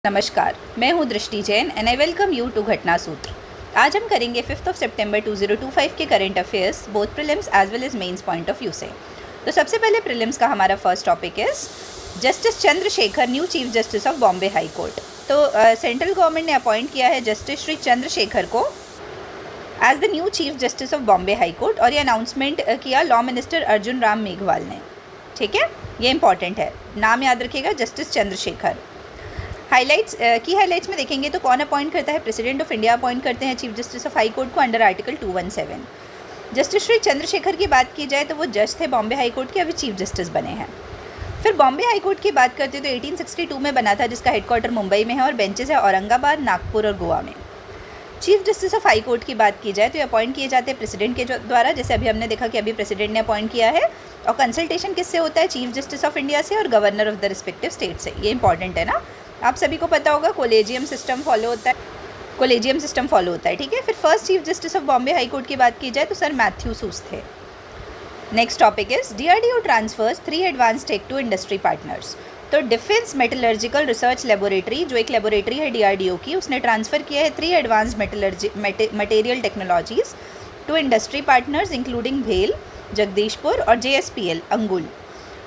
नमस्कार, मैं हूं Drishti Jain and I welcome you to Ghatna Sutra. आज हम करेंगे 5 सितंबर 2025 के current affairs both prelims as well as mains point of view से। तो सबसे पहले प्रीलिम्स का हमारा first topic is justice Chandrashekhar new chief justice of Bombay high court. तो सेंट्रल गवर्नमेंट ने अपॉइंट किया है जस्टिस श्री चंद्रशेखर को as the new chief justice of Bombay high court और ये अनाउंसमेंट किया लॉ मिनिस्टर अर्जुन राम मेघवाल ने। ठीक है, ये इंपॉर्टेंट है, नाम याद रखिएगा, जस्टिस चंद्रशेखर। हाइलाइट्स में देखेंगे तो कौन अपॉइंट करता है? प्रेसिडेंट ऑफ इंडिया अपॉइंट करते हैं chief justice of high court को under article 217। Justice Shri Chandrashekhar की बात की जाए तो वो जज थे बॉम्बे हाई कोर्ट के, अभी चीफ जस्टिस बने हैं। फिर बॉम्बे हाई कोर्ट की बात करते तो 1862 में बना था, जिसका हेडक्वार्टर मुंबई में है और बेंचेस है औरंगाबाद, नागपुर और गोवा में। Chief justice of high court की बात की जाए तो ये अपॉइंट किए जाते हैं प्रेसिडेंट के द्वारा, जैसे अभी हमने देखा कि अभी प्रेसिडेंट ने अपॉइंट किया है। और कंसल्टेशन किससे होता है? चीफ जस्टिस ऑफ इंडिया से और governor of the respective state से। ये इंपॉर्टेंट है ना, आप सभी को पता होगा कोलेजियम सिस्टम फॉलो होता है। ठीक है, फिर first chief justice of Bombay high court की बात की जाए तो सर मैथ्यू सूस थे। Next topic is DRDO transfers 3 advance tech to industry partners. तो डिफेंस मेटलर्जिकल रिसर्च लेबोरेटरी, जो एक लेबोरेटरी है DRDO की, उसने ट्रांसफ़र किया है 3 advance material technologies to industry partners including भेल, जगदीशपुर और JSPL Angul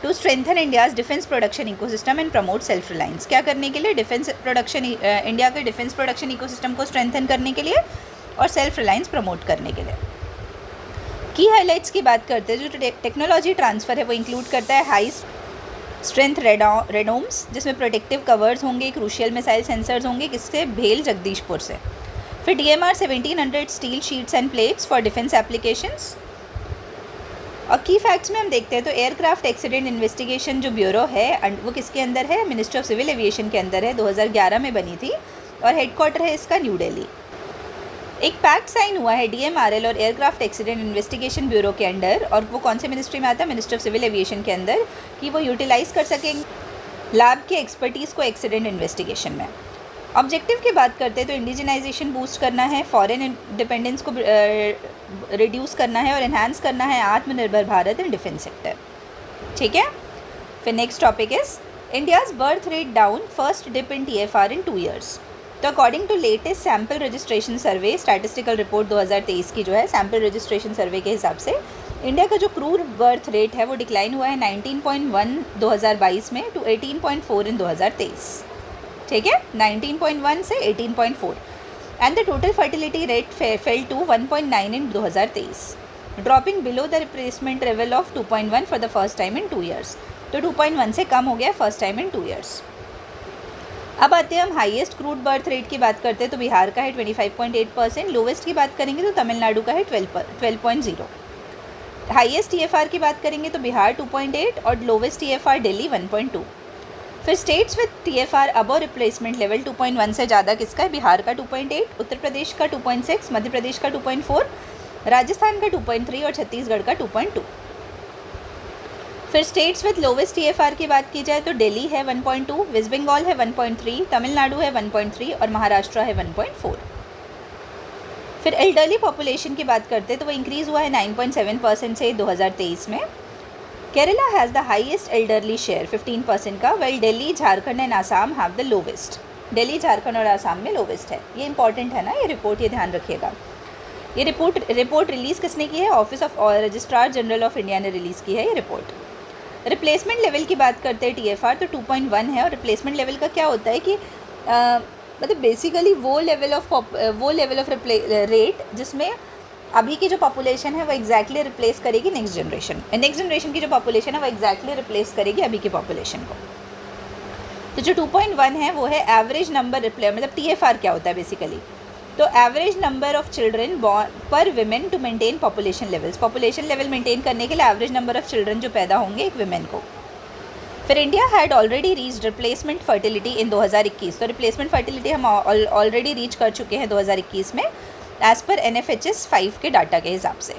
to strengthen India's defence production ecosystem and promote self reliance. क्या करने के लिए? इंडिया के डिफेंस प्रोडक्शन इकोसिस्टम को स्ट्रेंथन करने के लिए और सेल्फ रिलायंस प्रमोट करने के लिए। की हाइलाइट्स की बात करते हैं, जो टेक्नोलॉजी ट्रांसफ़र है वो इंक्लूड करता है हाई स्ट्रेंथ रेडोम्स, जिसमें प्रोटेक्टिव कवर्स होंगे, क्रूशियल मिसाइल सेंसर्स होंगे, किससे? भेल, जगदीशपुर से। फिर DMR 1700 steel sheets and plates for defence applications. और की फैक्ट्स में हम देखते हैं तो एयरक्राफ्ट एक्सीडेंट इन्वेस्टिगेशन जो ब्यूरो है वो किसके अंदर है? मिनिस्ट्री ऑफ सिविल एविएशन के अंदर है, 2011 में बनी थी और हेडक्वार्टर है इसका न्यू दिल्ली। एक पैक्ट साइन हुआ है DMRL और एयरक्राफ्ट एक्सीडेंट इन्वेस्टिगेशन ब्यूरो के अंडर, और वो कौन से मिनिस्ट्री में आता है? मिनिस्ट्री ऑफ सिविल एविएशन के अंदर, कि वो यूटिलाइज़ कर सकेंगे लैब के एक्सपर्टीज़ को एक्सीडेंट इन्वेस्टिगेशन में। ऑब्जेक्टिव की बात करते हैं तो इंडिजिनाइजेशन बूस्ट करना है, फॉरेन इंडिपेंडेंस को रिड्यूस करना है और एनहांस करना है आत्मनिर्भर भारत इन डिफेंस सेक्टर। ठीक है, फिर next topic is India's birth rate down, first dip in TFR in 2 years। तो according to latest sample registration survey, statistical report 2023 की जो है सैम्पल रजिस्ट्रेशन सर्वे के हिसाब से इंडिया का जो क्रूड बर्थ रेट है वो डिक्लाइन हुआ है 19.1 2022 में टू 18.4 इन 2023। ठीक है, 19.1 से 18.4 and the total fertility rate fell to 1.9 in 2023, dropping below the replacement level of 2.1 for the first time in 2 years। तो 2.1 से कम हो गया फर्स्ट टाइम इन 2 years। अब आते हैं हम हाईएस्ट क्रूड बर्थ रेट की बात करते हैं तो बिहार का है 25.8%, लोवेस्ट की बात करेंगे तो तमिलनाडु का है 12.0। हाईएस्ट TFR की बात करेंगे तो बिहार 2.8 और लोवेस्ट TFR दिल्ली 1.2। फिर states with TFR above replacement level 2.1 से ज़्यादा किसका है? बिहार का 2.8, उत्तर प्रदेश का 2.6, मध्य प्रदेश का 2.4, राजस्थान का 2.3 और छत्तीसगढ़ का 2.2। फिर स्टेट्स विद लोवेस्ट TFR की बात की जाए तो दिल्ली है 1.2, वेस्ट बंगाल है 1.3, तमिलनाडु है 1.3 और महाराष्ट्र है 1.4। फिर एल्डरली पॉपुलेशन की बात करते हैं तो वो इंक्रीज़ हुआ है 9.7% से 2023 में। Kerala has the highest elderly share 15% का, well Delhi, Jharkhand and Assam have the lowest. Delhi, Jharkhand और आसाम में लोवेस्ट है। ये इंपॉर्टेंट है ना ये रिपोर्ट, ये ध्यान रखिएगा। ये रिपोर्ट रिलीज़ किसने की है? Office of registrar general of India ने रिलीज़ की है ये रिपोर्ट। रिप्लेसमेंट लेवल की बात करते हैं TFR तो 2.1 है, और रिप्लेसमेंट लेवल का क्या होता है कि मतलब बेसिकली वो लेवल ऑफ रेट जिसमें अभी की जो पॉपुलेशन है वो एग्जैक्टली रिप्लेस करेगी नेक्स्ट जनरेशन की जो पॉपुलेशन है वो एग्जैक्टली रिप्लेस करेगी अभी की पॉपुलेशन को। तो जो 2.1 है वो है एवरेज नंबर मतलब TFR क्या होता है बेसिकली? तो average number of children per women to maintain population levels, population level maintain करने के लिए एवरेज नंबर ऑफ चिल्ड्रन जो पैदा होंगे एक विमेन को। फिर India had already reach replacement fertility in 2021, तो रिप्लेसमेंट फर्टिलिटी हम ऑलरेडी रीच कर चुके हैं 2021 में एज़ पर NFHS 5 के डाटा के हिसाब से।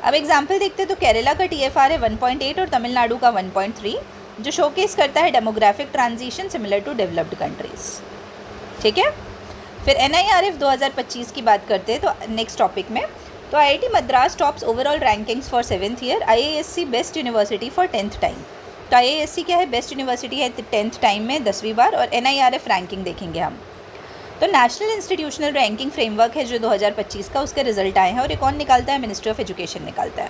अब एग्जाम्पल देखते हैं तो केरला का TFR है 1.8 और तमिलनाडु का 1.3, जो शोकेस करता है demographic transition similar to developed countries. ठीक है, फिर NIRF 2025 की बात करते हैं तो नेक्स्ट टॉपिक में तो IIT Madras tops overall rankings for 7th year, IISc best university for 10th time. तो IISc क्या है, बेस्ट यूनिवर्सिटी है 10th टाइम में 10वीं बार, और NIRF रैंकिंग देखेंगे हम तो नेशनल इंस्टीट्यूशनल रैंकिंग फ्रेमवर्क है जो 2025 का, उसके रिजल्ट आए हैं और ये कौन निकालता है, मिनिस्ट्री ऑफ एजुकेशन निकालता है।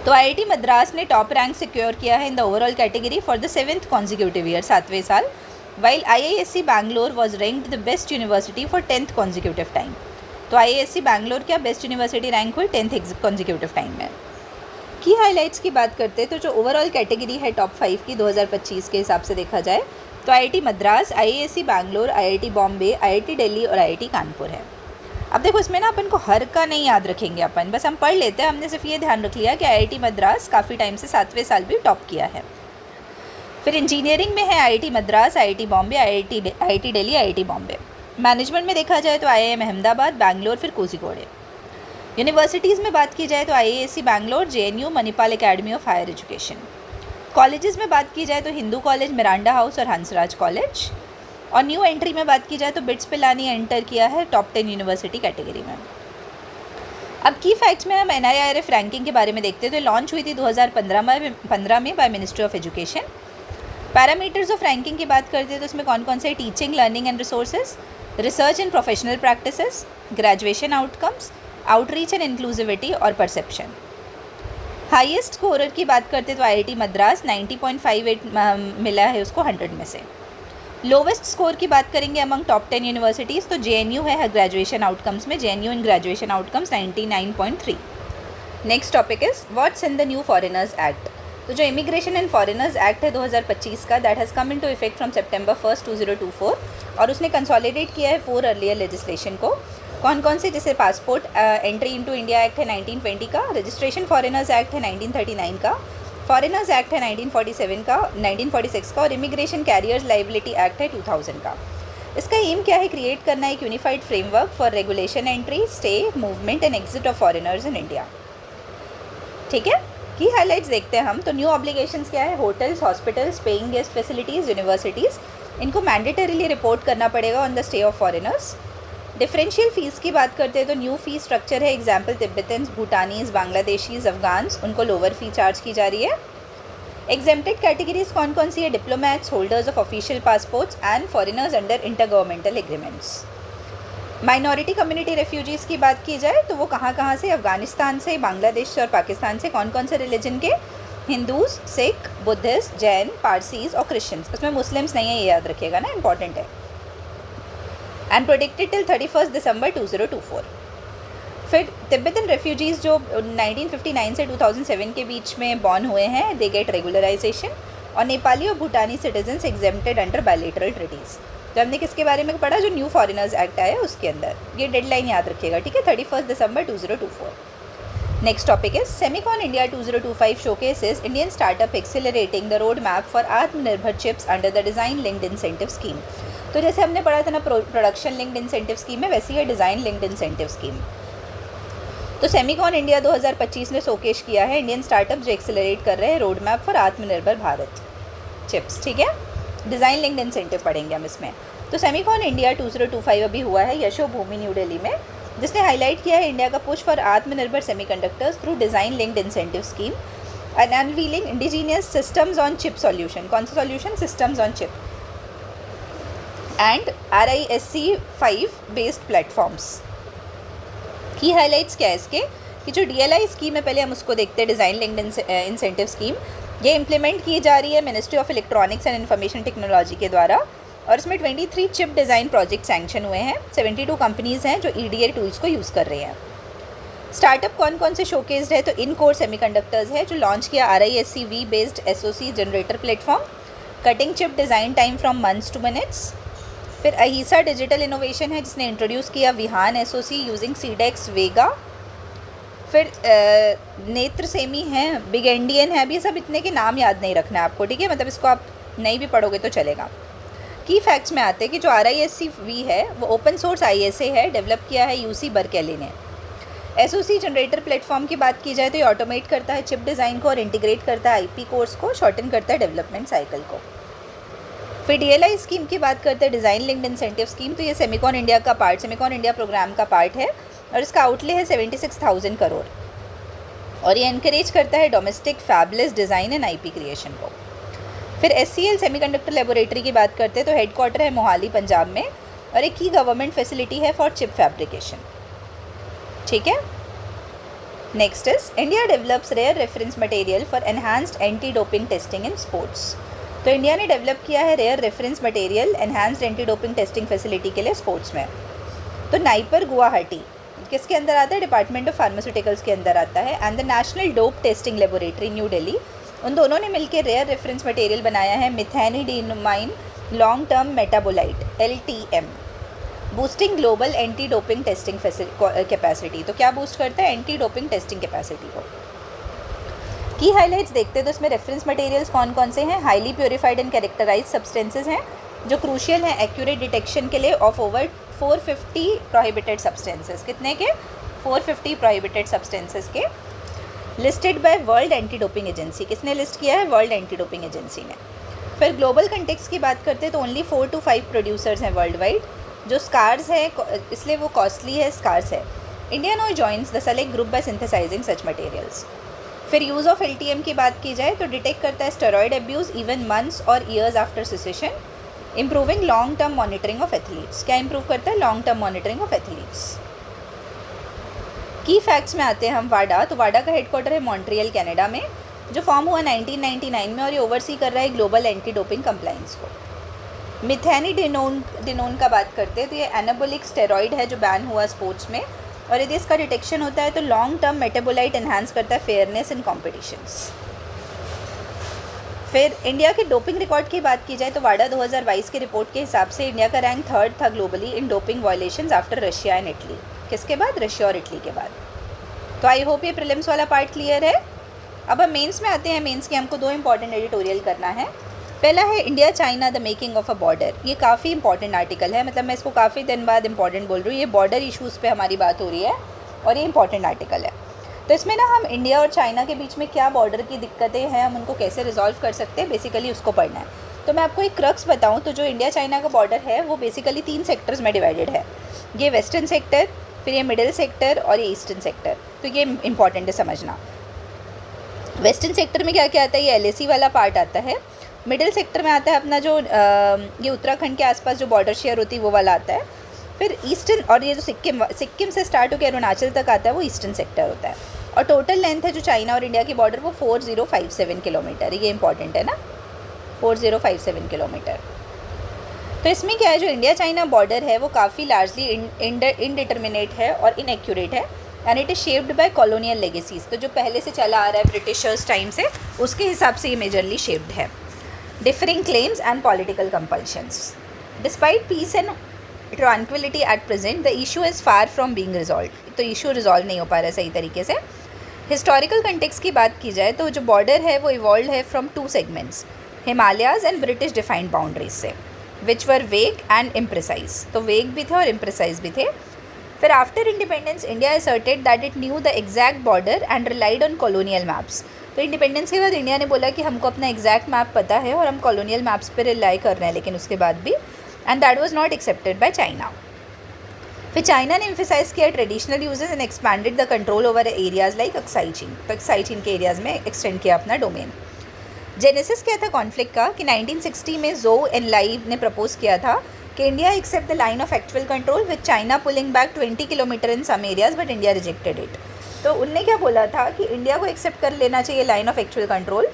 तो IIT मद्रास ने टॉप रैंक सिक्योर किया है in the overall category for the 7th consecutive year, 7वें साल, while IISc Bangalore was ranked the best university for 10th consecutive time. तो IISc बैंगलोर क्या बेस्ट यूनिवर्सिटी रैंक हुई 10th कॉन्जिक्यूटिव टाइम में। की हाईलाइट्स की बात करते हैं तो जो ओवरऑल कैटेगरी है टॉप 5 की 2025 के हिसाब से देखा जाए तो IIT Madras, IISc Bangalore, IIT Bombay, IIT Delhi और IIT कानपुर है। अब देखो इसमें ना अपन को हर का नहीं याद रखेंगे अपन, बस हम पढ़ लेते हैं। हमने सिर्फ ये ध्यान रख लिया कि IIT मद्रास काफ़ी टाइम से 7वें साल भी टॉप किया है। फिर इंजीनियरिंग में है IIT Madras, IIT Bombay, IIT Delhi, IIT Bombay. Management में देखा जाए तो IIM अहमदाबाद, बैंगलोर, फिर कोझिकोड। यूनिवर्सिटीज़ में बात की जाए तो IISc Bangalore, JNU, Manipal academy of higher education. Colleges में बात की जाए तो हिंदू कॉलेज, मिरांडा हाउस और हंसराज कॉलेज। और न्यू एंट्री में बात की जाए तो बिट्स पिलानी एंटर किया है टॉप 10 यूनिवर्सिटी कैटेगरी में। अब की फैक्ट्स में हम NIRF रैंकिंग के बारे में देखते हैं तो लॉन्च हुई थी 2015 में by ministry of education. Parameters of ranking की बात करते हैं तो उसमें कौन कौन से, teaching, learning and resources, research and professional practices, graduation outcomes, outreach and inclusivity और परसेप्शन। हाईएस्ट स्कोरर की बात करते तो IIT मद्रास 90.58 मिला है उसको 100 में से। लोवेस्ट स्कोर की बात करेंगे अमंग टॉप 10 यूनिवर्सिटीज़ तो JNU है ग्रेजुएशन आउटकम्स में, JNU in graduation outcomes 99.3। Next topic is what's in the new foreigners act. तो जो इमिग्रेशन एंड फॉरेनर्स एक्ट है 2025 का, that has come into effect from September 1, 2024 और उसने कंसोलिडेट किया है 4 अर्लियर लेजिस्लेशन को। कौन कौन से, जैसे passport entry into India act है 1920 का, रजिस्ट्रेशन फॉरेनर्स एक्ट है 1939 का, फॉरेनर्स एक्ट है 1946 का और इमिग्रेशन कैरियर्स लाइबिलिटी एक्ट है 2000 का। इसका एम क्या है, क्रिएट करना एक unified framework for regulation, entry, stay, movement and exit of foreigners in India. ठीक है, की हाईलाइट्स देखते हैं हम। तो न्यू ऑब्लिगेशंस क्या है, hotels, hospitals, paying guest facilities, universities, इनको मैंडेटरीली रिपोर्ट करना पड़ेगा on the stay of foreigners. Differential fees की बात करते हैं तो न्यू फ़ी स्ट्रक्चर है, एग्जाम्पल तिब्बतन्स, भूटानीज़, बांग्लादेशीज़, अफगान्स, उनको लोअर फ़ी चार्ज की जा रही है। एग्जेम्प्टेड कैटेगरीज कौन कौन सी है, diplomats, holders of official passports and foreigners under intergovernmental agreements. Minority community refugees की बात की जाए तो वो कहाँ से, अफगानिस्तान से, बांग्लादेश से और पाकिस्तान से। कौन कौन से रिलीजन के, हिंदूज़, सिख, बुद्धिस्ट, जैन, पारसीज़ और क्रिश्चियंस। उसमें मुस्लिम्स नहीं है, ये याद रखिएगा ना, इंपॉर्टेंट है। एंड प्रोटेक्टेड टिल 31 दिसंबर 2024। फिर तिब्बतन रेफ्यूजीज़ जो 1959 से 2007 के बीच में बॉर्न हुए हैं, दे गेट रेगुलराइजेशन। और नेपाली और Bhutani citizens exempted under bilateral treaties. तो हमने किसके बारे में पढ़ा, जो न्यू फॉरेनर्स एक्ट आया उसके अंदर। ये डेडलाइन याद रखिएगा, ठीक है, 31 दिसंबर 2024। Next topic is Semicon India 2025 showcases Indian startup accelerating the road map for Aatmanirbhar chips under the design linked incentive scheme. तो जैसे हमने पढ़ा था ना प्रोडक्शन लिंक्ड इंसेंटिव स्कीम में, वैसे ही डिज़ाइन लिंक्ड इंसेंटिव स्कीम। तो सेमिकॉन इंडिया 2025 ने शोकेस किया है इंडियन स्टार्टअप जो एक्सेलरेट कर रहे हैं रोड मैप फॉर आत्मनिर्भर भारत चिप्स। ठीक है, डिज़ाइन लिंक्ड इंसेंटिव पढ़ेंगे हम इसमें। तो सेमिकॉन इंडिया 2025 अभी हुआ है यशोभूमि न्यू दिल्ली में, जिसने हाईलाइट किया है इंडिया का पुश फॉर आत्मनिर्भर semiconductors through design linked incentive scheme and unveiling indigenous systems on chip solution. कौन सा solution, systems on chip and RISC 5 based platforms. की हाईलाइट्स क्या है इसके, कि जो DLI स्कीम है पहले हम उसको देखते हैं, डिज़ाइन लिंक्ड इंसेंटिव स्कीम। ये इम्प्लीमेंट की जा रही है ministry of electronics and information technology के द्वारा और इसमें 23 चिप डिज़ाइन प्रोजेक्ट सैंक्शन हुए हैं। 72 कंपनीज़ हैं जो EDA टूल्स को यूज़ कर रही हैं। स्टार्टअप कौन कौन से शोकेस्ड है, तो इन कोर सेमीकंडक्टर्स है जो लॉन्च किया RISC V based SOC generator platform, cutting chip design time from months two minutes. फिर अहिसा डिजिटल इनोवेशन है जिसने इंट्रोड्यूस किया विहान SOC यूजिंग सीडेक्स वेगा। फिर नेत्र सेमी है, बिग इंडियन है। अभी ये सब इतने के नाम याद नहीं रखना है आपको, ठीक है, मतलब इसको आप नहीं भी पढ़ोगे तो चलेगा। की फैक्ट्स में आते हैं कि जो RISC V है वो ओपन सोर्स ISA है, डेवलप किया है UC बर्केली ने। SOC जनरेटर प्लेटफॉर्म की बात की जाए तो ये ऑटोमेट करता है चिप डिज़ाइन को और इंटीग्रेट करता है IP कोर्स को, शॉर्टन करता है डेवलपमेंट साइकिल को। फिर DLI स्कीम की बात करते हैं, डिज़ाइन लिंक्ड इंसेंटिव स्कीम। तो ये सेमिकॉन इंडिया का पार्ट, सेमिकॉन इंडिया प्रोग्राम का पार्ट है और इसका आउटले है 76,000 करोड़। और ये इनकरेज करता है domestic fabulous design and IP creation को। फिर SCL सेमीकंडक्टर लेबोरेटरी की बात करते हैं तो हेडक्वार्टर है मोहाली पंजाब में और एक की गवर्नमेंट फैसिलिटी है फॉर चिप फैब्रिकेशन। ठीक है। Next is India develops rare reference material for enhanced anti doping testing in sports. तो इंडिया ने डेवलप किया है rare reference material enhanced anti doping testing facility के लिए स्पोर्ट्स में। तो नाइपर गुवाहाटी किसके अंदर आता है? डिपार्टमेंट ऑफ फार्मास्यूटिकल्स के अंदर आता है। And the national dope testing laboratory new Delhi, उन दोनों ने मिलकर रेयर रेफरेंस मटेरियल बनाया है methandienone long term metabolite LTM, boosting global anti doping testing capacity. तो क्या बूस्ट करता है? एंटी डोपिंग टेस्टिंग कैपेसिटी को। की हाईलाइट्स देखते हैं तो इसमें रेफरेंस मटेरियल्स कौन कौन से हैं? Highly purified and characterize substances हैं जो क्रूशियल हैं एक्यूरेट डिटेक्शन के लिए ऑफ ओवर 450 प्रोहिबिटेड सब्सटेंसेस। कितने के? 450 प्रोहिबिटेड सब्सटेंसेस के, listed by world anti doping agency. किसने लिस्ट किया है? वर्ल्ड एंटी डोपिंग एजेंसी ने। फिर ग्लोबल कंटेक्स्ट की बात करते हैं तो ओनली 4 to 5 प्रोड्यूसर्स हैं वर्ल्ड वाइड। जो स्कार्स है इसलिए वो कॉस्टली है, स्कार्स है। India now joins the select group by synthesising such materials. फिर यूज़ ऑफ LTM की बात की जाए तो डिटेक्ट करता है स्टेरॉयड एब्यूज़ इवन मंथ्स और years after cessation, improving long term monitoring of athletes. क्या इंप्रूव करता है? Long term monitoring of athletes. की फैक्ट्स में आते हैं हम वाडा। तो वाडा का हेडक्वार्टर है मॉन्ट्रियल कनाडा में, जो फॉर्म हुआ 1999 में और ये ओवरसी कर रहा है ग्लोबल एंटी डोपिंग कंप्लाइंस को। मिथेनिडिनोन का बात करते हैं तो ये एनाबोलिक स्टेरॉइड है जो बैन हुआ स्पोर्ट्स में, और यदि इसका डिटेक्शन होता है तो लॉन्ग टर्म मेटाबोलाइट एनहांस करता है फेयरनेस इन कॉम्पिटिशन्स। फिर इंडिया के डोपिंग रिकॉर्ड की बात की जाए तो वाडा 2022 की रिपोर्ट के हिसाब से इंडिया का रैंक 3rd था globally in doping violations after Russia and Italy. किसके बाद? रशिया और इटली के बाद। तो आई होप ये प्रीलिम्स वाला पार्ट क्लियर है। अब हम मेंस में आते हैं। मेंस के हमको 2 इंपॉर्टेंट एडिटोरियल करना है। पहला है India China the making of a border. ये काफ़ी इंपॉर्टेंट आर्टिकल है, मतलब मैं इसको काफ़ी दिन बाद इंपॉर्टेंट बोल रही हूँ। ये बॉर्डर इशूज़ पे हमारी बात हो रही है और ये इंपॉर्टेंट आर्टिकल है। तो इसमें ना हम इंडिया और चाइना के बीच में क्या बॉर्डर की दिक्कतें हैं, हम उनको कैसे रिजॉल्व कर सकते हैं, बेसिकली उसको पढ़ना है। तो मैं आपको एक क्रक्स बताऊँ तो जो इंडिया चाइना का बॉर्डर है वो बेसिकली 3 सेक्टर्स में डिवाइडेड है। ये वेस्टर्न सेक्टर, फिर ये मिडिल सेक्टर और ये ईस्टर्न सेक्टर। तो ये इंपॉर्टेंट है समझना। वेस्टर्न सेक्टर में क्या क्या आता है? ये LAC वाला पार्ट आता है। मिडिल सेक्टर में आता है अपना जो ये उत्तराखंड के आसपास जो बॉर्डर शेयर होती है वो वाला आता है। फिर ईस्टर्न, और ये जो सिक्किम से स्टार्ट होकर अरुणाचल तक आता है वो ईस्टर्न सेक्टर होता है। और टोटल लेंथ है जो चाइना और इंडिया की बॉर्डर वो 4057 किलोमीटर। ये इंपॉर्टेंट है ना, 4057 किलोमीटर। तो इसमें क्या है, जो इंडिया चाइना बॉर्डर है वो काफ़ी लार्जली इनडिटर्मिनेट है और इनएक्यूरेट है and it is shaped by colonial legacies. तो जो पहले से चला आ रहा है ब्रिटिशर्स टाइम से, उसके हिसाब से ये मेजरली शेप्ड है। Differing claims and political compulsions. Despite peace and tranquillity at present the issue is far from being resolve. तो इशू रिजॉल्व नहीं हो पा रहा है सही तरीके से। हिस्टोरिकल कंटेक्स्ट की बात की जाए तो जो बॉर्डर है वो इवॉल्व है from 2 segments, Himalayas and British defined boundaries से, विच वर वेग एंड इम्प्रिसाइज। तो वेग भी थे और इम्प्रिसाइज भी थे। फिर after independence India asserted that it new the exact border and relied on colonial maps. तो इंडिपेंडेंस के बाद इंडिया ने बोला कि हमको अपना एग्जैक्ट मैप पता है और हम कॉलोनियल मैप्स पे रिलाई कर रहे हैं, लेकिन उसके बाद भी, and that was not accepted by China. फिर चाइना ने एम्फेसाइज किया traditional uses and expanded the control over areas like Aksai चीन। तो अक्साई चीन के एरियाज में एक्सटेंड किया अपना डोमेन। जेनेसिस क्या था कॉन्फ्लिक्ट का कि 1960 में ज़ो एनलाई ने प्रपोज किया था कि India accept the line of actual control with China pulling back 20 kilometre in some areas but India rejected it. तो उनने क्या बोला था कि इंडिया को एक्सेप्ट कर लेना चाहिए लाइन ऑफ एक्चुअल कंट्रोल,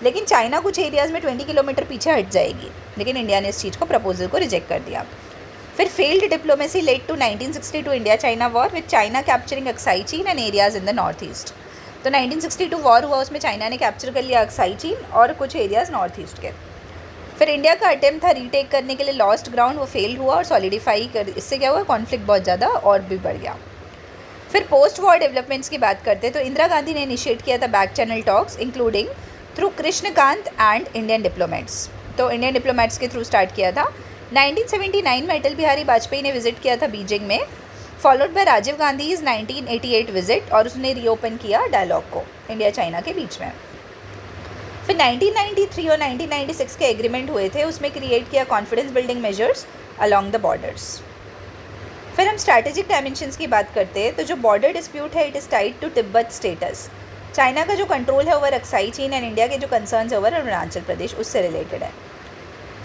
लेकिन चाइना कुछ एरियाज़ में 20 किलोमीटर पीछे हट जाएगी, लेकिन इंडिया ने इस चीज़ को प्रपोजल को रिजेक्ट कर दिया। फिर failed diplomacy led to 1962 India China war with China capturing Aksai Chin and areas in the north east. तो 1962 वॉर हुआ, उसमें चाइना ने कैप्चर कर लिया अक्साई चीन और कुछ एरियाज़ नॉर्थ ईस्ट के। फिर इंडिया का अटेम्प्ट था रीटेक करने के लिए लॉस्ट ग्राउंड, वो फेल हुआ और सॉलिडिफाई कर, इससे क्या हुआ, कॉन्फ्लिक्ट बहुत ज़्यादा और भी बढ़ गया। फिर पोस्ट वॉर डेवलपमेंट्स की बात करते तो इंदिरा गांधी ने इनिशिएट किया था back channel talks including through Krishnakant and Indian diplomats. तो इंडियन डिप्लोमेट्स के थ्रू स्टार्ट किया था। 1979 में अटल बिहारी वाजपेयी ने विजिट किया था बीजिंग में, followed by Rajiv Gandhi 1988 visit, और उसने रीओपन किया डायलॉग को इंडिया चाइना के बीच में। फिर 1993 और 1996 के एग्रीमेंट हुए थे, उसमें क्रिएट किया confidence building measures along the borders. फिर हम स्ट्रैटेजिक डायमेंशंस की बात करते हैं तो जो बॉर्डर डिस्प्यूट है it is tied to Tibet status. China का जो कंट्रोल है over Aksai Chin and India के जो कंसर्न्स है ओवर अरुणाचल प्रदेश उससे रिलेटेड है।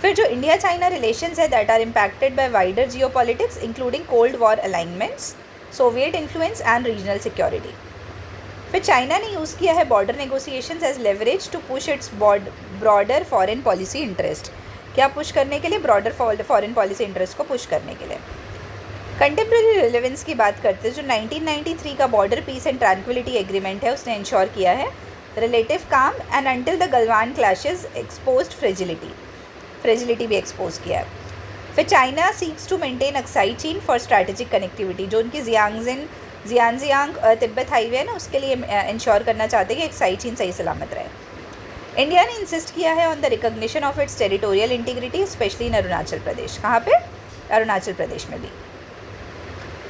फिर जो इंडिया चाइना रिलेशंस है that are impacted by wider geo politics including cold war alignments, Soviet influence and regional security. फिर चाइना ने यूज़ किया है border negotiations as leverage to push its broader foreign policy interest. क्या push करने के लिए? Broader foreign policy interest को push करने के लिए। कंटेम्प्रेरी रिलेवेंस की बात करते हैं, जो 1993 का border peace and tranquillity agreement है उसने इंश्योर किया है relative calm and until the Galwan clashes exposed fragility भी एक्सपोज किया है। फिर China seeks to maintain Aksai Chin for strategic connectivity, जो उनकी जियांगजियांग तिब्बत हाईवे है ना उसके लिए इंश्योर करना चाहते हैं कि अक्साई चीन सही सलामत रहे। इंडिया ने इंसिस्ट किया है on the recognition of its territorial integrity specially in Arunachal Pradesh. कहाँ पे? अरुणाचल प्रदेश में भी।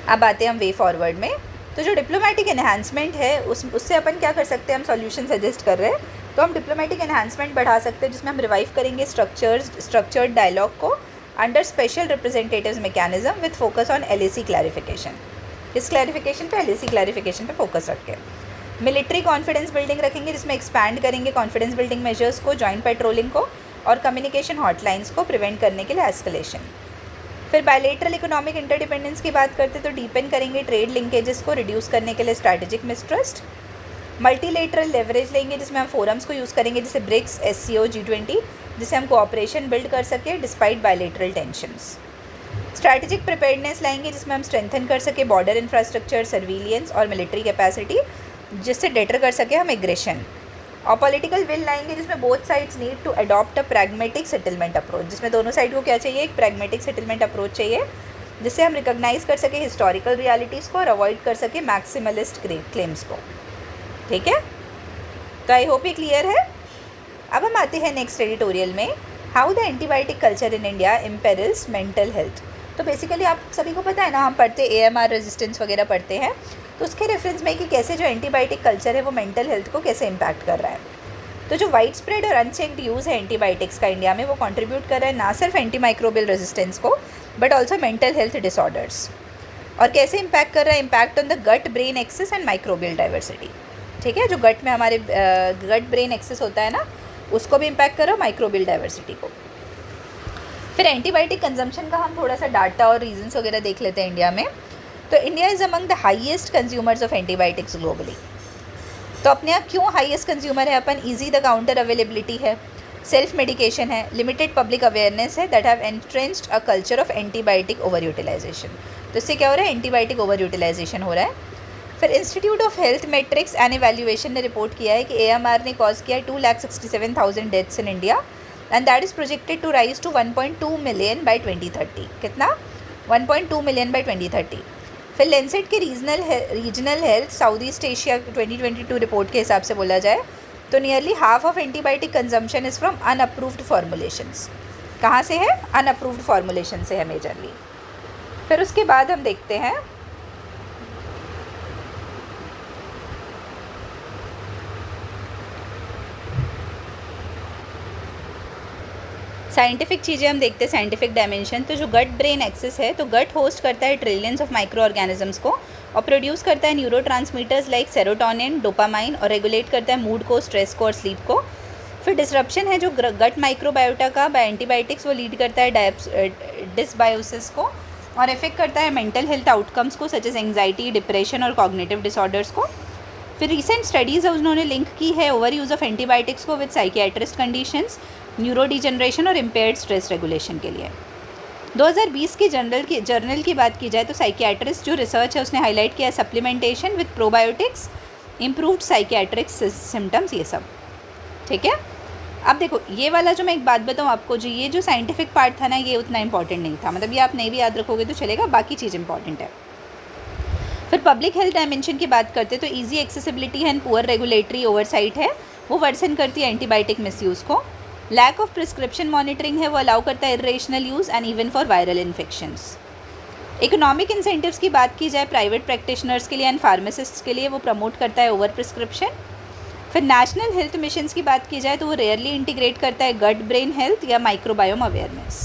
अब आते हैं हम वे फॉरवर्ड में। तो जो डिप्लोमेटिक एनहांसमेंट है उससे अपन क्या कर सकते हैं, हम सॉल्यूशन सजेस्ट कर रहे हैं। तो हम डिप्लोमेटिक एनहांसमेंट बढ़ा सकते हैं जिसमें हम रिवाइव करेंगे स्ट्रक्चर्ड डायलॉग को under special representatives mechanism with focus on LAC clarification. इस क्लैरिफिकेशन पे LAC क्लैरिफिकेशन पे फोकस रख के मिलिट्री कॉन्फिडेंस बिल्डिंग रखेंगे जिसमें एक्सपैंड करेंगे कॉन्फिडेंस बिल्डिंग मेजर्स को, जॉइंट पेट्रोलिंग को और कम्युनिकेशन हॉटलाइंस को प्रिवेंट करने के लिए एस्केलेशन। फिर बायलेटरल इकोनॉमिक इंटरडिपेंडेंस की बात करते तो डीपेन करेंगे ट्रेड लिंकेजेस को रिड्यूस करने के लिए स्ट्रैटेजिक मिसट्रस्ट। मल्टीलेटरल लेवरेज लेंगे जिसमें हम फोरम्स को यूज़ करेंगे जैसे ब्रिक्स, SCO, G20, जिससे हम कोऑपरेशन बिल्ड कर सके despite bilateral tensions. Strategic preparedness लाएंगे जिसमें हम स्ट्रेंथन कर सके बॉर्डर इंफ्रास्ट्रक्चर, सर्विलियंस और मिलिट्री कैपेसिटी जिससे डेटर कर सके हम एग्रेशन। और पॉलिटिकल विल लाएंगे जिसमें both sides need to adopt a pragmatic settlement approach, जिसमें दोनों साइड को क्या चाहिए, एक प्रैग्मेटिक सेटलमेंट अप्रोच चाहिए जिससे हम रिकॉग्नाइज कर सके हिस्टोरिकल रियलिटीज़ को और अवॉइड कर सके मैक्सिमलिस्ट क्लेम्स को। ठीक है, तो आई होप ये क्लियर है। अब हम आते हैं नेक्स्ट एडिटोरियल में, how the antibiotic culture in India imperils mental health. तो बेसिकली आप सभी को पता है ना, हम पढ़ते AMR रेजिस्टेंस वगैरह पढ़ते हैं, तो उसके रेफरेंस में कि कैसे जो एंटीबायोटिक कल्चर है वो मेंटल हेल्थ को कैसे इम्पैक्ट कर रहा है। तो जो वाइड स्प्रेड और अनचेक्ड यूज़ है एंटीबायोटिक्स का इंडिया में वो कंट्रीब्यूट कर रहा है ना सिर्फ एंटीमाइक्रोबियल रेजिस्टेंस को but also mental health disorders. और कैसे इम्पैक्ट कर रहा है, impact on the gut brain axis and microbial diversity. ठीक है, जो गट में हमारे गट ब्रेन एक्सेस होता है ना उसको भी इम्पैक्ट कर रहा है, माइक्रोबियल डाइवर्सिटी को। फिर एंटीबायोटिक कंजम्पशन का हम थोड़ा सा डाटा और रीजंस वगैरह देख लेते हैं इंडिया में। तो India is among the highest consumers of antibiotics globally. तो अपने यहाँ क्यों हाईएस्ट कंज्यूमर है अपन, ईजी द काउंटर अवेलेबिलिटी है, सेल्फ मेडिकेशन है, लिमिटेड पब्लिक अवेयरनेस है that have entrenched a culture of antibiotic over utilization. तो इससे क्या हो रहा है, एंटीबायोटिक ओवर यूटिलाइजेशन हो रहा है। फिर institute of health metrics and evaluation ने रिपोर्ट किया है कि AMR ने कॉज किया है 2,67,000 deaths in India and that is projected to rise to 1.2 million by 2030। कितना? 1.2 मिलियन बाई 2030। फिर लेंसेट के regional health south east Asia 2022 report के हिसाब से बोला जाए तो nearly half of antibiotic consumption is from unapproved formulations. कहाँ से है? अनअप्रूव्ड फॉर्मुलेशन से है मेजरली। फिर उसके बाद हम देखते हैं साइंटिफिक चीज़ें, हम देखते हैं साइंटिफिक डायमेंशन। तो जो गट ब्रेन एक्सेस है तो गट होस्ट करता है ट्रिलियंस ऑफ माइक्रो ऑर्गेनिजम्स को और प्रोड्यूस करता है न्यूरोट्रांसमीटर्स लाइक सेरोटोनिन, डोपामाइन और रेगुलेट करता है मूड को, स्ट्रेस को और स्लीप को। फिर डिसरप्शन है जो गट माइक्रोबायोटा का बाय एंटीबायोटिक्स वो लीड करता है डिसबायोसिस को और इफेक्ट करता है मेंटल हेल्थ आउटकम्स को सच एज एंग्जाइटी, डिप्रेशन और कॉग्निटिव डिसऑर्डर्स को। फिर रिसेंट स्टडीज़ उन्होंने लिंक की है ओवर यूज़ ऑफ एंटीबायोटिक्स को with psychiatrist conditions, neuro degeneration और इम्पेयर्ड स्ट्रेस रेगुलेशन के लिए। 2020 की जर्नल की बात की जाए तो साइकियाट्रिस्ट जो रिसर्च है उसने हाईलाइट किया है supplementation with probiotics, improved psychiatric symptoms, ये सब। ठीक है, अब देखो ये वाला जो मैं एक बात बताऊँ आपको, जो ये जो साइंटिफिक पार्ट था ना ये उतना इंपॉर्टेंट नहीं था, मतलब ये आप नहीं भी याद रखोगे तो चलेगा, बाकी चीज़ इंपॉर्टेंट है। फिर पब्लिक हेल्थ डायमेंशन की बात करते तो easy accessibility and poor regulatory oversight है वो वर्सन करती है एंटीबायोटिक मिसयूज़ को। लैक ऑफ प्रिस्क्रिप्शन मॉनिटरिंग है वो अलाउ करता है irrational use and even for viral infections. Economic incentives की बात की जाए प्राइवेट प्रैक्टिशनर्स के लिए एंड फार्मासिस्ट्स के लिए वो प्रमोट करता है ओवर प्रिस्क्रिप्शन। फिर नेशनल हेल्थ मिशंस की बात की जाए तो वो रेयरली इंटीग्रेट करता है गट ब्रेन हेल्थ या माइक्रोबायोम अवेयरनेस।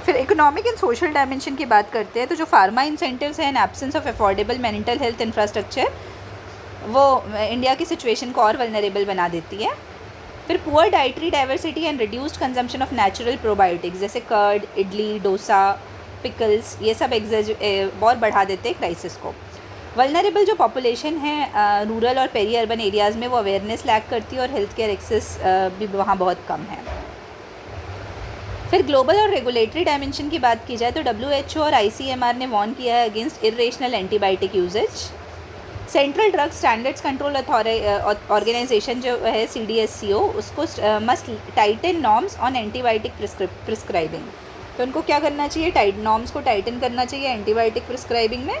फिर इकोनॉमिक एंड सोशल डायमेंशन की बात करते हैं तो जो फार्मा इंसेंटिव्स हैं and absence of affordable mental health infrastructure वो इंडिया की सिचुएशन को और वल्नरेबल बना देती है। फिर poor dietary diversity and reduced consumption of natural probiotics जैसे कर्ड, इडली, डोसा, पिकल्स, ये सब बहुत बढ़ा देते हैं क्राइसिस को। वल्नरेबल जो पॉपुलेशन है रूरल और पेरी अर्बन एरियाज़ में, वो अवेयरनेस लैक करती है और हेल्थ केयर एक्सेस भी वहाँ बहुत कम है। फिर ग्लोबल और रेगुलेटरी डायमेंशन की बात की जाए तो WHO और ICMR ने वार्न किया है against irrational antibiotic usages. Central drug standards control organization जो है CDSCO, उसको must tighten norms on antibiotic prescribing. तो उनको क्या करना चाहिए, नॉर्म्स को टाइटन करना चाहिए एंटीबायोटिक प्रिस्क्राइबिंग में।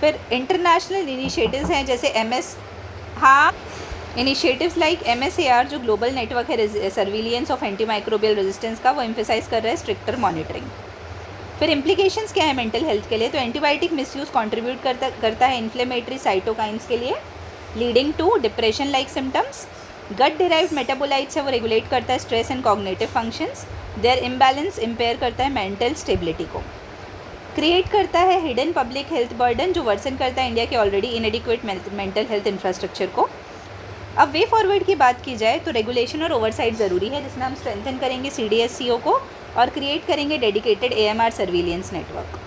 फिर इंटरनेशनल इनिशिएटिव्स हैं जैसे इनिशिएटिव्स लाइक MSAR जो ग्लोबल नेटवर्क है सर्विलियंस ऑफ एंटीमाइक्रोबियल रेजिस्टेंस का, वो एम्फेसाइज कर रहा है स्ट्रिक्टर मॉनिटरिंग। फिर इम्प्लीकेशंस क्या है मेंटल हेल्थ के लिए, तो एंटीबायोटिक मिसयूज़ कंट्रीब्यूट करता है इन्फ्लेमेटरी साइटोकाइंस के लिए, leading to depression like symptoms. Gut derived metabolites है, वो रेगुलेट करता है stress and cognitive functions. Their imbalance impair करता है मेंटल स्टेबिलिटी को। क्रिएट करता है हिडन पब्लिक हेल्थ बर्डन जो वर्सन करता है इंडिया के already inadequate mental health infrastructure को। अब वे फॉरवर्ड की बात की जाए तो रेगुलेशन और ओवरसाइट ज़रूरी है, जिसमें हम स्ट्रेंथन करेंगे CDSCO को और क्रिएट करेंगे dedicated AMR surveillance network.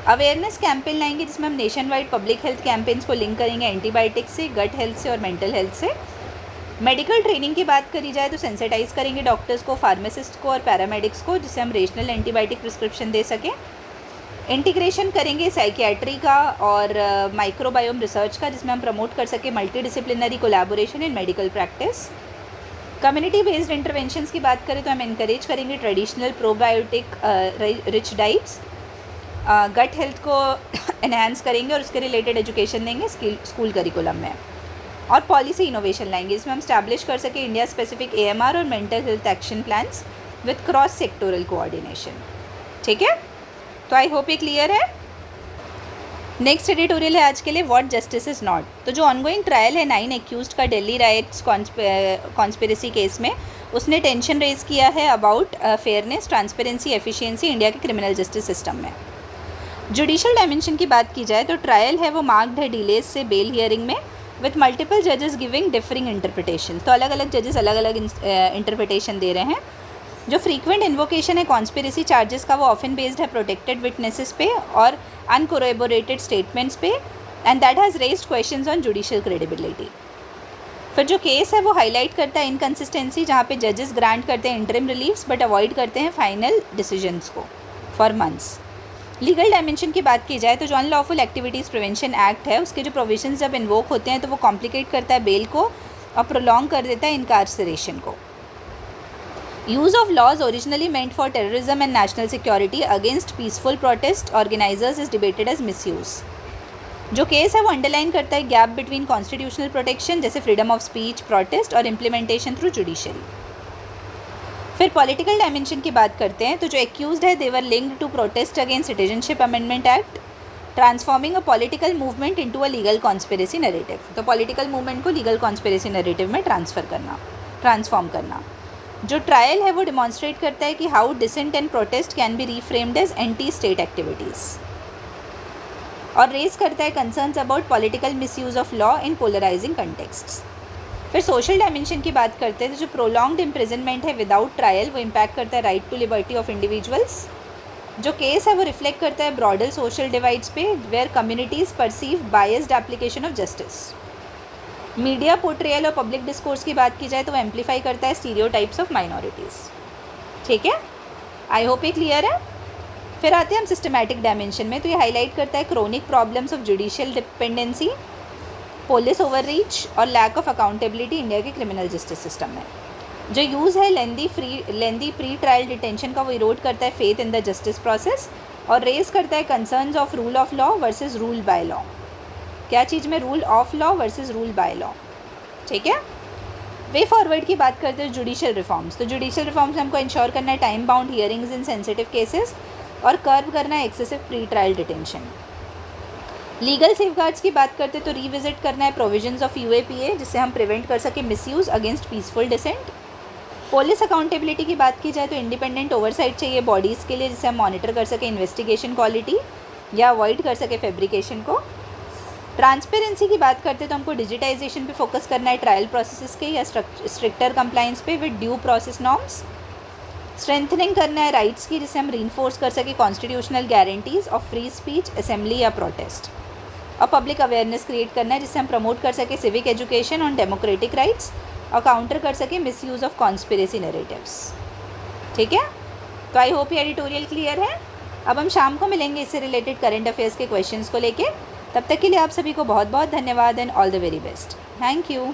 Awareness campaign लाएंगे जिसमें हम nation wide public health campaigns को लिंक करेंगे एंटीबायोटिक से, गट हेल्थ से और मेंटल हेल्थ से। मेडिकल ट्रेनिंग की बात करी जाए तो सेंसिटाइज करेंगे डॉक्टर्स को, फार्मासिस्ट को और पैरामेडिक्स को, जिससे हम रेशनल एंटीबायोटिक प्रिस्क्रिप्शन दे सकें। इंटीग्रेशन करेंगे साइकियाट्री का और माइक्रोबायोम रिसर्च का, जिसमें हम प्रमोट कर सके multi disciplinary collaboration in medical practice. Community based interventions की बात करें तो हम इनकरेज करेंगे traditional probiotic rich diets. Gut health को एनहांस करेंगे और उसके रिलेटेड एजुकेशन देंगे स्कूल करिकुलम में। और पॉलिसी इनोवेशन लाएंगे जिसमें हम स्टैब्लिश कर सके इंडिया स्पेसिफिक AMR और mental health action plans with cross sectoral coordination. ठीक है, तो आई होप ये क्लियर है। नेक्स्ट एडिटोरियल है आज के लिए, व्हाट जस्टिस इज़ नॉट। तो जो ऑनगोइंग ट्रायल है 9 एक्यूज्ड का दिल्ली राइट्स कॉन्स्पिरेसी केस में, उसने टेंशन रेज किया है about fairness, transparency, efficiency India के क्रिमिनल जस्टिस सिस्टम में। जुडिशल डायमेंशन की बात की जाए तो ट्रायल है वो मार्क्ड है डिलेज से बेल हियरिंग में, विथ मल्टीपल जजेस गिविंग डिफरिंग इंटरप्रिटेशन। तो अलग अलग जजेस अलग अलग इंटरप्रिटेशन दे रहे हैं। जो फ्रीक्वेंट इन्वोकेशन है कॉन्स्पिरेसी चार्जेस का, वो ऑफन बेस्ड है प्रोटेक्टेड विटनेसेस पे और अनकोरेबोरेटेड स्टेटमेंट्स पे, and that has raised questions on judicial credibility. फिर जो केस है वो हाईलाइट करता है इनकन्सिस्टेंसी, जहाँ पे जजेस ग्रांट करते हैं इंटरिम रिलीफ्स बट अवॉइड करते हैं फाइनल डिसीजंस को फॉर मंथ्स। लीगल डायमेंशन की बात की जाए तो जो अनलॉफुल एक्टिविटीज़ प्रिवेंशन एक्ट है, उसके जो प्रोविजंस जब इन्वोक होते हैं तो वो कॉम्प्लिकेट करता है बेल को और प्रोलॉन्ग कर देता है इनकार्सरेशन को। Use of laws originally meant for terrorism and national security against peaceful protest organisers is debated as misuse. जो केस है वो अंडरलाइन करता है गैप बिटवीन कॉन्स्टिट्यूशनल प्रोटेक्शन जैसे फ्रीडम ऑफ स्पीच, प्रोटेस्ट और इम्प्लीमेंटेशन थ्रू जुडिशरी। फिर political dimension की बात करते हैं तो जो एक्यूज्ड है they were linked to protest against citizenship amendment act, transforming a political movement into a legal conspiracy narrative. तो पॉलिटिकल मूवमेंट को लीगल कॉन्स्पिरेसी नैरेटिव में ट्रांसफॉर्म करना। जो ट्रायल है वो डिमॉन्स्ट्रेट करता है कि how dissent and protest can be reframed as anti state activities, और रेज करता है concerns about political misuse of law in polarising contexts. फिर सोशल डायमेंशन की बात करते हैं तो जो प्रोलॉन्ग्ड इम्प्रिजनमेंट है विदाउट ट्रायल, वो इम्पैक्ट करता है right to liberty of individuals. जो केस है वो रिफ्लेक्ट करता है ब्रॉडर सोशल डिवाइड्स पे where communities perceive biased application of justice. Media portrayal और पब्लिक डिस्कोर्स की बात की जाए तो वो एम्पलीफाई करता है स्टीरियोटाइप्स ऑफ माइनॉरिटीज़। ठीक है, आई होप ये क्लियर है। फिर आते हैं हम सिस्टमैटिक डायमेंशन में, तो ये हाईलाइट करता है chronic problems of judicial dependency, police overreach और लैक ऑफ अकाउंटेबिलिटी इंडिया के क्रिमिनल जस्टिस सिस्टम में। जो यूज़ है लेंदी प्री ट्रायल डिटेंशन का, वो इरोड करता है faith in the justice process और रेज करता है concerns of rule of law versus rule by law. क्या चीज़ में, rule of law versus rule by law. ठीक है, वे फॉरवर्ड की बात करते हैं जुडिशियल रिफॉर्म्स। तो जुडिशियल रिफॉर्म्स हमको इंश्योर करना है टाइम बाउंड हियरिंग्स इन सेंसिटिव केसेस और कर्व करना है excessive pre trial detention. Legal safeguards की बात करते तो रीविजिट करना है प्रोविजंस ऑफ UAPA जिससे हम प्रिवेंट कर सके misuse against peaceful dissent. Police accountability की बात की जाए तो इंडिपेंडेंट ओवरसाइट चाहिए बॉडीज़ के लिए जिससे हम मॉनिटर कर सके इन्वेस्टिगेशन क्वालिटी या अवॉइड कर सके फैब्रिकेशन को। ट्रांसपेरेंसी की बात करते हैं तो हमको डिजिटाइजेशन पे फोकस करना है, ट्रायल प्रोसेसेस के या स्ट्रिक्टर कंप्लाइंस पे with due process norms. Strengthening करना है राइट्स की, जिससे हम रीइंफोर्स कर सके constitutional guarantees of free speech, assembly या प्रोटेस्ट। और पब्लिक अवेयरनेस क्रिएट करना है, जिससे हम प्रमोट कर सके civic education on democratic rights और काउंटर कर सके मिसयूज़ ऑफ कॉन्स्पिरेसी नैरेटिव्स। ठीक है, तो आई होप ये एडिटोरियल क्लियर है। अब हम शाम को मिलेंगे इससे रिलेटेड करंट अफेयर्स के क्वेश्चंस को लेके। तब तक के लिए आप सभी को बहुत बहुत धन्यवाद and all the very best. Thank you.